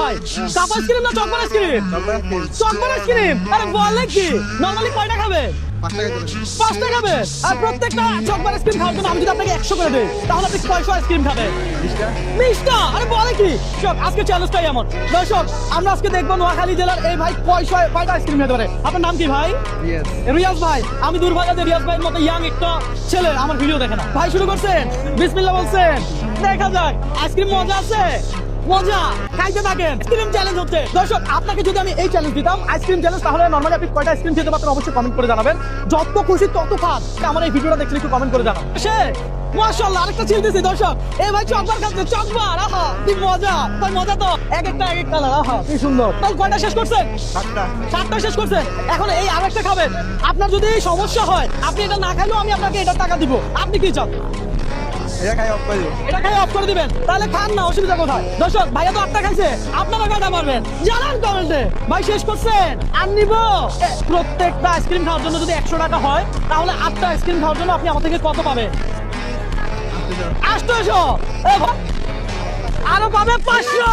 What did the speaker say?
ভাই cup ice cream না Chocobar ice cream? Chocobar ice cream. আরে বলে কি নরমালি কয়টা খাবে? 5 টাকা খাবে। আর প্রত্যেকটা চকবার আইসক্রিম খাওয়ার জন্য আমি যদি আপনাকে 100 করে দেই তাহলে আপনি কয়শো আইসক্রিম খাবেন? 20টা। আরে বলে কি আজকে চ্যালেঞ্জটাই এমন। দর্শক আমরা আজকে দেখবো নোয়াখালী জেলার এই ভাই কয়টা আইসক্রিম খেতে পারে। আপনার নাম কি ভাই? রিয়াজ ভাই। আমি দুর্ভাগ্য যে রিয়াজ ভাইয়ের মতো ইয়াং একটা ছেলে আমার ভিডিও দেখে না। ভাই শুরু করছেন, বিসমিল্লাহ বলছেন, দেখা যাক আইসক্রিম মজা আছে। মজা খাইতে থাকেন। আইসক্রিম চ্যালেঞ্জ হচ্ছে। দর্শক আপনাকে যদি আমি এই চ্যালেঞ্জ দিতাম আইসক্রিম চ্যালেঞ্জ, তাহলে নরমালি আপনি কয়টা আইসক্রিম খেতে পারতেন অবশ্যই কমেন্ট করে জানাবেন। যত খুশি তত খান। আমার এই ভিডিওটা দেখলে একটু কমেন্ট করে জানান। সে মাশাআল্লাহ আরেকটা ছিলতেছি দর্শক। এই ভাই চকবার খাচ্ছে, চকবার। আহা কি মজা। ভাই মজা তো এক এক কালার। আহা কি সুন্দর। তাহলে কয়টা শেষ করছেন? 7টা শেষ করছেন। এখন এই আরেকটা খাবেন। আপনার যদি সমস্যা হয় আপনি এটা না খাইলেও আমি আপনাকে এটা টাকা দিব। আপনি কি চান? এটা খাই অফ করে দিবেন। তাহলে খান না, অসুবিধা কোথায়? দর্শক ভাইয়া তো 8টা খাইছে, আপনারা কয়টা পারবেন জানান কমেন্টে। ভাই শেষ করছেন আর নিব? প্রত্যেকটা আইসক্রিম খাওয়ার জন্য যদি 100 টাকা হয় তাহলে 8টা আইসক্রিম খাওয়ার জন্য আপনি আমার থেকে কত পাবেন? 800। আরো পাবে 500।